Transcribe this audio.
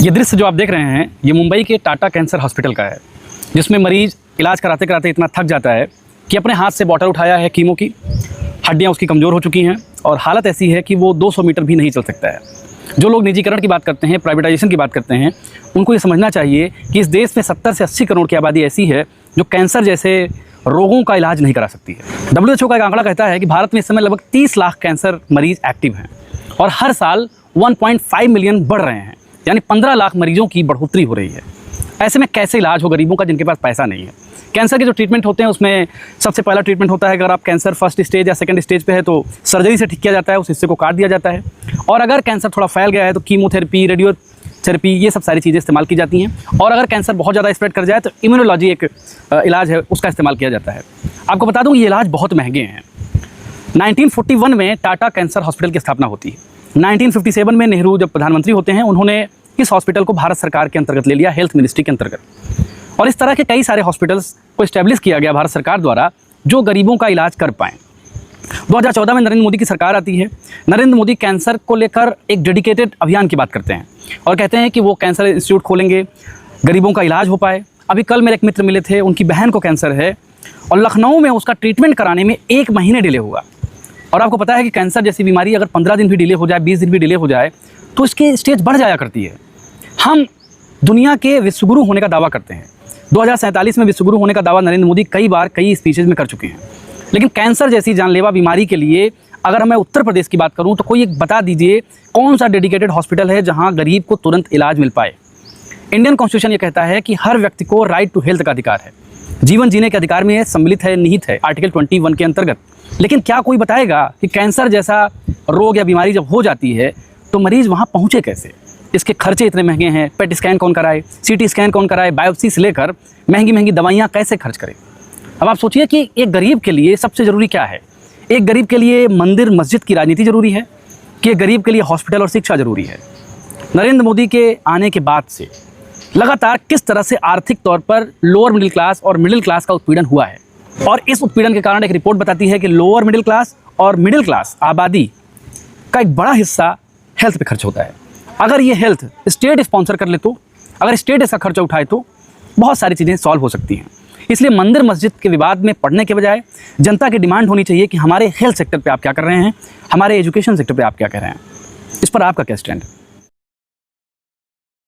ये दृश्य जो आप देख रहे हैं ये मुंबई के टाटा कैंसर हॉस्पिटल का है, जिसमें मरीज इलाज कराते कराते इतना थक जाता है कि अपने हाथ से बॉटल उठाया है कीमो की, हड्डियां उसकी कमज़ोर हो चुकी हैं और हालत ऐसी है कि वो 200 मीटर भी नहीं चल सकता है। जो लोग निजीकरण की बात करते हैं, प्राइवेटाइजेशन की बात करते हैं, उनको ये समझना चाहिए कि इस देश में 70 से 80 करोड़ की आबादी ऐसी है जो कैंसर जैसे रोगों का इलाज नहीं करा सकती है। WHO का एक आंकड़ा कहता है कि भारत में इस समय लगभग 30 लाख कैंसर मरीज एक्टिव हैं और हर साल 1.5 मिलियन बढ़ रहे हैं, यानी 15 लाख मरीजों की बढ़ोतरी हो रही है। ऐसे में कैसे इलाज हो गरीबों का जिनके पास पैसा नहीं है। कैंसर के जो ट्रीटमेंट होते हैं उसमें सबसे पहला ट्रीटमेंट होता है, अगर आप कैंसर फर्स्ट स्टेज या सेकंड स्टेज पे है तो सर्जरी से ठीक किया जाता है, उस हिस्से को काट दिया जाता है। और अगर कैंसर थोड़ा फैल गया है तो कीमोथेरेपी, रेडियोथेरेपी, ये सब सारी चीज़ें इस्तेमाल की जाती हैं। और अगर कैंसर बहुत ज़्यादा स्प्रेड कर जाए तो इम्यूनोलॉजी एक इलाज है, उसका इस्तेमाल किया जाता है। आपको बता दूँ ये इलाज बहुत महंगे हैं। 1941 में टाटा कैंसर हॉस्पिटल की स्थापना होती है। 1957 में नेहरू जब प्रधानमंत्री होते हैं उन्होंने इस हॉस्पिटल को भारत सरकार के अंतर्गत ले लिया, हेल्थ मिनिस्ट्री के अंतर्गत। और इस तरह के कई सारे हॉस्पिटल्स को इस्टेब्लिश किया गया भारत सरकार द्वारा जो गरीबों का इलाज कर पाएँ। 2014 में नरेंद्र मोदी की सरकार आती है। नरेंद्र मोदी कैंसर को लेकर एक डेडिकेटेड अभियान की बात करते हैं और कहते हैं कि वो कैंसर इंस्टीट्यूट खोलेंगे, गरीबों का इलाज हो पाए। अभी कल मेरे एक मित्र मिले थे, उनकी बहन को कैंसर है और लखनऊ में उसका ट्रीटमेंट कराने में 1 महीने डिले हुआ। और आपको पता है कि कैंसर जैसी बीमारी अगर 15 दिन भी डिले हो जाए, 20 दिन भी डिले हो जाए तो इसकी स्टेज बढ़ जाया करती है। हम दुनिया के विश्वगुरु होने का दावा करते हैं। 2047 में विश्वगुरु होने का दावा नरेंद्र मोदी कई बार कई स्पीचेज में कर चुके हैं। लेकिन कैंसर जैसी जानलेवा बीमारी के लिए अगर मैं उत्तर प्रदेश की बात करूं तो कोई एक बता दीजिए कौन सा डेडिकेटेड हॉस्पिटल है जहां गरीब को तुरंत इलाज मिल पाए। इंडियन कॉन्स्टिट्यूशन ये कहता है कि हर व्यक्ति को राइट टू हेल्थ का अधिकार है, जीवन जीने के अधिकार में सम्मिलित है, निहित है आर्टिकल 21 के अंतर्गत। लेकिन क्या कोई बताएगा कि कैंसर जैसा रोग या बीमारी जब हो जाती है तो मरीज वहाँ पहुँचे कैसे? इसके खर्चे इतने महंगे हैं, पेट स्कैन कौन कराए, CT स्कैन कौन कराए, बायोप्सी से लेकर महंगी महंगी दवाइयाँ कैसे खर्च करें। अब आप सोचिए कि एक गरीब के लिए सबसे ज़रूरी क्या है। एक गरीब के लिए मंदिर मस्जिद की राजनीति ज़रूरी है कि एक गरीब के लिए हॉस्पिटल और शिक्षा ज़रूरी है। नरेंद्र मोदी के आने के बाद से लगातार किस तरह से आर्थिक तौर पर लोअर मिडिल क्लास और मिडिल क्लास का उत्पीड़न हुआ है। और इस उत्पीड़न के कारण एक रिपोर्ट बताती है कि लोअर मिडिल क्लास और मिडिल क्लास आबादी का एक बड़ा हिस्सा हेल्थ पे खर्च होता है। अगर ये हेल्थ स्टेट स्पॉन्सर कर ले तो, अगर स्टेट इसका खर्चा उठाए तो बहुत सारी चीज़ें सॉल्व हो सकती हैं। इसलिए मंदिर मस्जिद के विवाद में पड़ने के बजाय जनता की डिमांड होनी चाहिए कि हमारे हेल्थ सेक्टर पे आप क्या कर रहे हैं, हमारे एजुकेशन सेक्टर पे आप क्या कर रहे हैं। इस पर आपका क्या स्टैंड है?